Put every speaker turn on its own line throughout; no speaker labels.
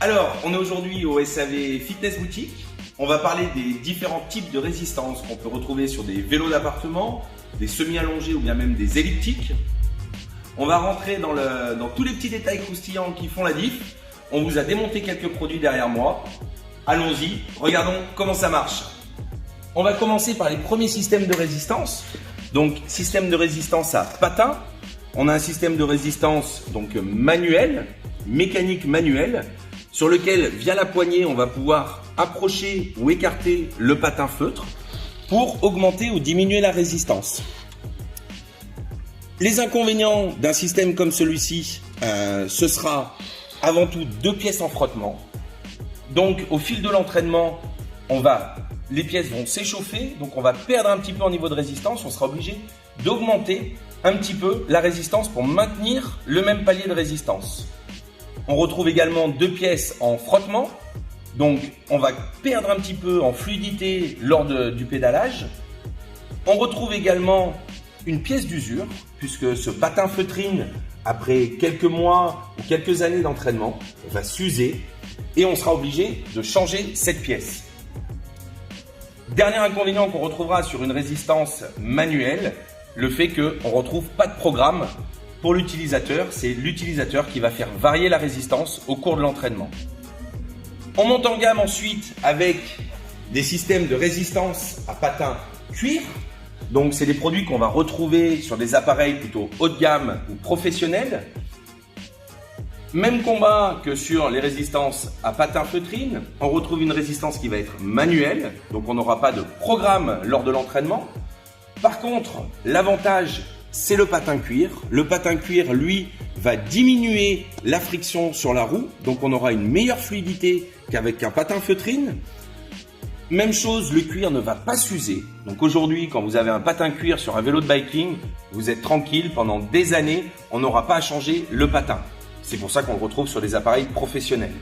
Alors, on est aujourd'hui au SAV Fitness Boutique. On va parler des différents types de résistance qu'on peut retrouver sur des vélos d'appartement, des semi-allongés ou bien même des elliptiques. On va rentrer dans tous les petits détails croustillants qui font la diff. On vous a démonté quelques produits derrière moi. Allons-y, regardons comment ça marche. On va commencer par les premiers systèmes de résistance. Donc, système de résistance à patins. On a un système de résistance donc manuel, mécanique manuelle, sur lequel, via la poignée, on va pouvoir approcher ou écarter le patin feutre pour augmenter ou diminuer la résistance. Les inconvénients d'un système comme celui-ci, ce sera avant tout 2 pièces en frottement. Donc, au fil de l'entraînement, les pièces vont s'échauffer, donc on va perdre un petit peu en niveau de résistance. On sera obligé d'augmenter un petit peu la résistance pour maintenir le même palier de résistance. On retrouve également 2 pièces en frottement, donc on va perdre un petit peu en fluidité lors du pédalage. On retrouve également une pièce d'usure, puisque ce patin feutrine, après quelques mois ou quelques années d'entraînement, va s'user et on sera obligé de changer cette pièce. Dernier inconvénient qu'on retrouvera sur une résistance manuelle, le fait qu'on ne retrouve pas de programme pour l'utilisateur. C'est l'utilisateur qui va faire varier la résistance au cours de l'entraînement. On monte en gamme ensuite avec des systèmes de résistance à patins cuir. Donc c'est des produits qu'on va retrouver sur des appareils plutôt haut de gamme ou professionnels. Même combat que sur les résistances à patins feutrine, on retrouve une résistance qui va être manuelle, donc on n'aura pas de programme lors de l'entraînement. Par contre, l'avantage, c'est le patin cuir. Le patin cuir, lui, va diminuer la friction sur la roue, donc on aura une meilleure fluidité qu'avec un patin feutrine. Même chose, le cuir ne va pas s'user. Donc aujourd'hui, quand vous avez un patin cuir sur un vélo de biking, vous êtes tranquille, pendant des années, on n'aura pas à changer le patin. C'est pour ça qu'on le retrouve sur des appareils professionnels.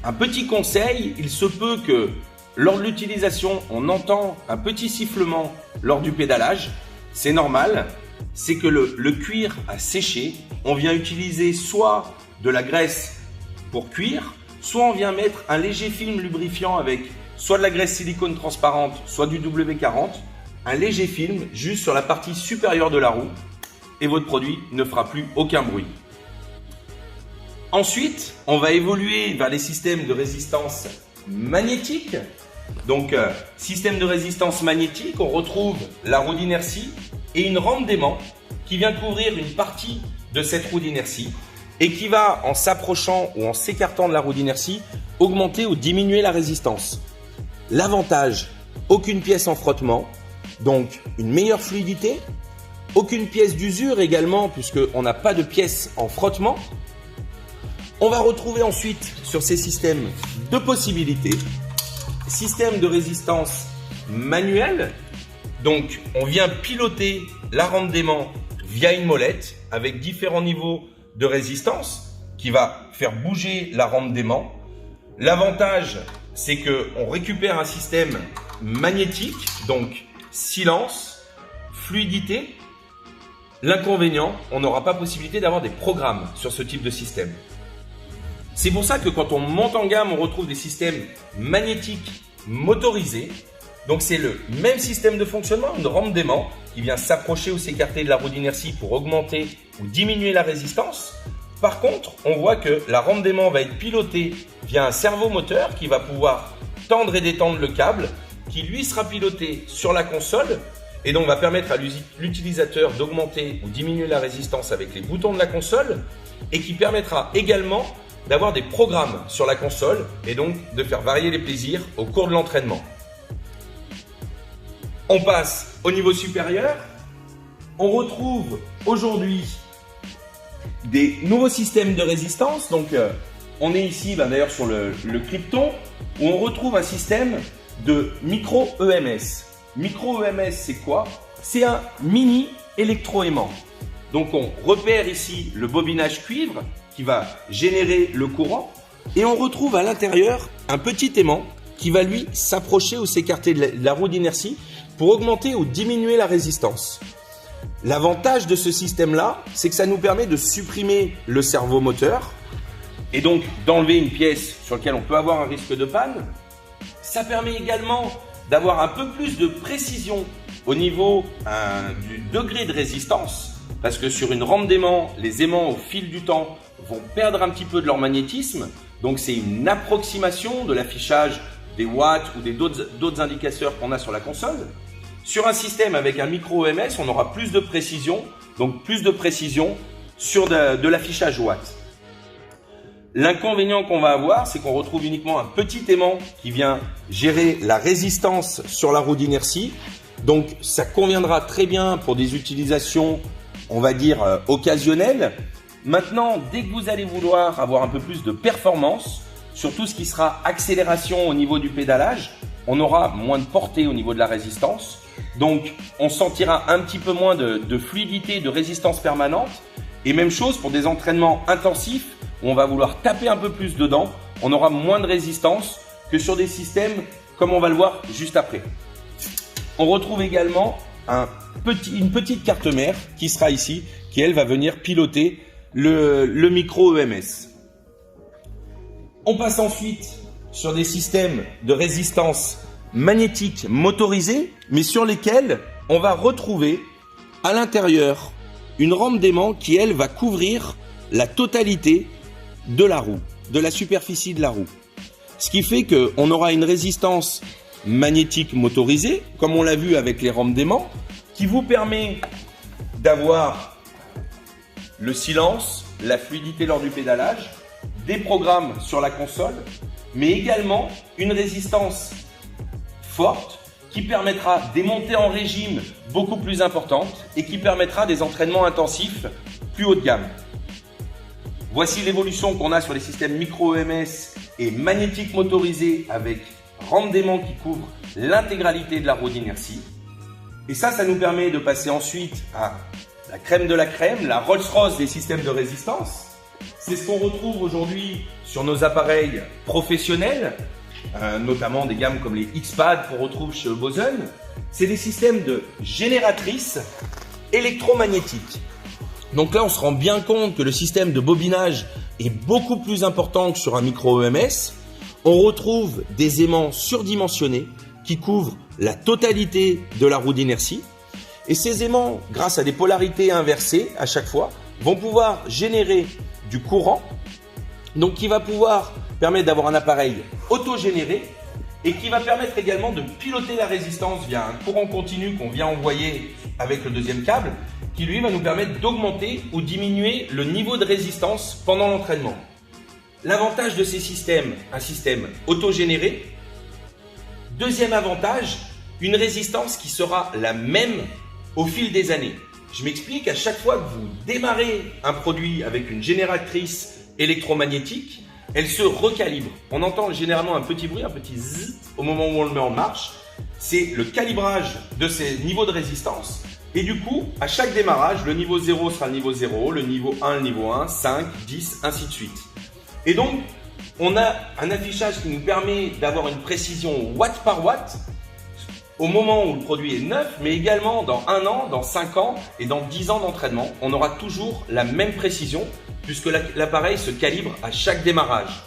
Un petit conseil, il se peut que lors de l'utilisation, on entend un petit sifflement lors du pédalage. C'est normal, c'est que le cuir a séché. On vient utiliser soit de la graisse pour cuire, soit on vient mettre un léger film lubrifiant avec soit de la graisse silicone transparente, soit du W40, un léger film juste sur la partie supérieure de la roue et votre produit ne fera plus aucun bruit. Ensuite, on va évoluer vers les systèmes de résistance magnétique. Donc, système de résistance magnétique, on retrouve la roue d'inertie et une rampe d'aimant qui vient couvrir une partie de cette roue d'inertie et qui va, en s'approchant ou en s'écartant de la roue d'inertie, augmenter ou diminuer la résistance. L'avantage, aucune pièce en frottement, donc une meilleure fluidité, aucune pièce d'usure également puisqu'on n'a pas de pièce en frottement. On va retrouver ensuite sur ces systèmes 2 possibilités. Système de résistance manuelle, donc on vient piloter la rampe d'aimant via une molette avec différents niveaux de résistance qui va faire bouger la rampe d'aimant. L'avantage, c'est qu'on récupère un système magnétique, donc silence, fluidité. L'inconvénient, on n'aura pas possibilité d'avoir des programmes sur ce type de système. C'est pour ça que quand on monte en gamme, on retrouve des systèmes magnétiques motorisés. Donc c'est le même système de fonctionnement, une rampe d'aimant qui vient s'approcher ou s'écarter de la roue d'inertie pour augmenter ou diminuer la résistance. Par contre, on voit que la rampe d'aimant va être pilotée via un servomoteur qui va pouvoir tendre et détendre le câble, qui lui sera piloté sur la console et donc va permettre à l'utilisateur d'augmenter ou diminuer la résistance avec les boutons de la console et qui permettra également d'avoir des programmes sur la console et donc de faire varier les plaisirs au cours de l'entraînement. On passe au niveau supérieur. On retrouve aujourd'hui des nouveaux systèmes de résistance. Donc, on est ici d'ailleurs sur le Krypton où on retrouve un système de micro-EMS. Micro-EMS, c'est quoi? C'est un mini électroaimant. Donc, on repère ici le bobinage cuivre qui va générer le courant et on retrouve à l'intérieur un petit aimant qui va lui s'approcher ou s'écarter de la roue d'inertie pour augmenter ou diminuer la résistance. L'avantage de ce système-là, c'est que ça nous permet de supprimer le servomoteur et donc d'enlever une pièce sur laquelle on peut avoir un risque de panne. Ça permet également d'avoir un peu plus de précision au niveau du degré de résistance, parce que sur une rampe d'aimant, les aimants au fil du temps vont perdre un petit peu de leur magnétisme, donc c'est une approximation de l'affichage des watts ou d'autres indicateurs qu'on a sur la console. Sur un système avec un micro EMS, on aura plus de précision, donc plus de précision sur de l'affichage watts. L'inconvénient qu'on va avoir, c'est qu'on retrouve uniquement un petit aimant qui vient gérer la résistance sur la roue d'inertie. Donc ça conviendra très bien pour des utilisations, on va dire, occasionnelles. Maintenant, dès que vous allez vouloir avoir un peu plus de performance, sur tout ce qui sera accélération au niveau du pédalage, on aura moins de portée au niveau de la résistance. Donc on sentira un petit peu moins de fluidité, de résistance permanente. Et même chose pour des entraînements intensifs où on va vouloir taper un peu plus dedans, on aura moins de résistance que sur des systèmes comme on va le voir juste après. On retrouve également une petite carte mère qui sera ici, qui elle va venir piloter le micro EMS. On passe ensuite sur des systèmes de résistance magnétique motorisés, mais sur lesquels on va retrouver à l'intérieur une rampe d'aimant qui elle va couvrir la totalité de la roue, de la superficie de la roue. Ce qui fait qu'on aura une résistance magnétique motorisée, comme on l'a vu avec les rampes d'aimant, qui vous permet d'avoir le silence, la fluidité lors du pédalage, des programmes sur la console, mais également une résistance forte qui permettra des montées en régime beaucoup plus importantes et qui permettra des entraînements intensifs plus haut de gamme. Voici l'évolution qu'on a sur les systèmes micro EMS et magnétiques motorisés avec rampe d'aimant qui couvre l'intégralité de la roue d'inertie. Et ça nous permet de passer ensuite à la crème de la crème, la Rolls-Royce des systèmes de résistance. C'est ce qu'on retrouve aujourd'hui sur nos appareils professionnels, notamment des gammes comme les X-Pad qu'on retrouve chez Bose. C'est des systèmes de génératrices électromagnétiques. Donc là, on se rend bien compte que le système de bobinage est beaucoup plus important que sur un micro EMS. On retrouve des aimants surdimensionnés qui couvrent la totalité de la roue d'inertie. Et ces aimants, grâce à des polarités inversées à chaque fois, vont pouvoir générer du courant, donc qui va pouvoir permettre d'avoir un appareil autogénéré et qui va permettre également de piloter la résistance via un courant continu qu'on vient envoyer avec le deuxième câble, qui lui va nous permettre d'augmenter ou diminuer le niveau de résistance pendant l'entraînement. L'avantage de ces systèmes, un système autogénéré. Deuxième avantage, une résistance qui sera la même au fil des années. Je m'explique, à chaque fois que vous démarrez un produit avec une génératrice électromagnétique, elle se recalibre. On entend généralement un petit bruit, un petit zzz au moment où on le met en marche. C'est le calibrage de ces niveaux de résistance. Et du coup, à chaque démarrage, le niveau 0 sera le niveau 0, le niveau 1, le niveau 1, 5, 10, ainsi de suite. Et donc, on a un affichage qui nous permet d'avoir une précision watt par watt au moment où le produit est neuf, mais également dans 1 an, dans 5 ans et dans 10 ans d'entraînement. On aura toujours la même précision puisque l'appareil se calibre à chaque démarrage.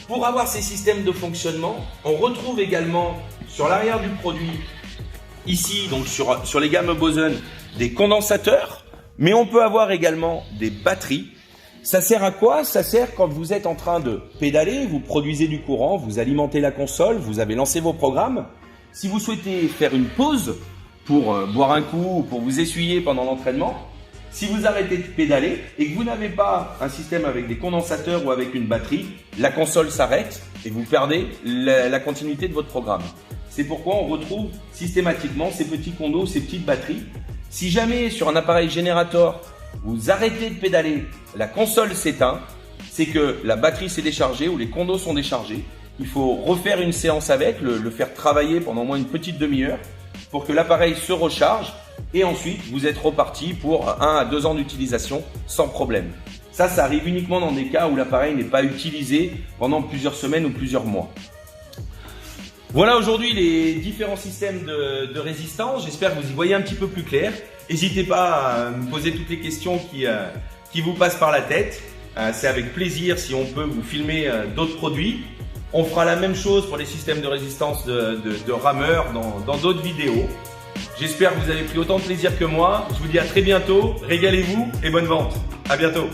Pour avoir ces systèmes de fonctionnement, on retrouve également sur l'arrière du produit, ici donc sur les gammes Bose, des condensateurs, mais on peut avoir également des batteries. Ça sert à quoi? Ça sert quand vous êtes en train de pédaler, vous produisez du courant, vous alimentez la console, vous avez lancé vos programmes. Si vous souhaitez faire une pause pour boire un coup ou pour vous essuyer pendant l'entraînement, si vous arrêtez de pédaler et que vous n'avez pas un système avec des condensateurs ou avec une batterie, la console s'arrête et vous perdez la continuité de votre programme. C'est pourquoi on retrouve systématiquement ces petits condos, ces petites batteries. Si jamais sur un appareil générateur, vous arrêtez de pédaler, la console s'éteint, c'est que la batterie s'est déchargée ou les condos sont déchargés. Il faut refaire une séance avec, le faire travailler pendant au moins une petite demi-heure pour que l'appareil se recharge et ensuite vous êtes reparti pour 1 à 2 ans d'utilisation sans problème. Ça arrive uniquement dans des cas où l'appareil n'est pas utilisé pendant plusieurs semaines ou plusieurs mois. Voilà aujourd'hui les différents systèmes de résistance. J'espère que vous y voyez un petit peu plus clair. N'hésitez pas à me poser toutes les questions qui vous passent par la tête. c'est avec plaisir si on peut vous filmer d'autres produits. On fera la même chose pour les systèmes de résistance de rameurs dans d'autres vidéos. J'espère que vous avez pris autant de plaisir que moi. Je vous dis à très bientôt. Régalez-vous et bonne vente. À bientôt.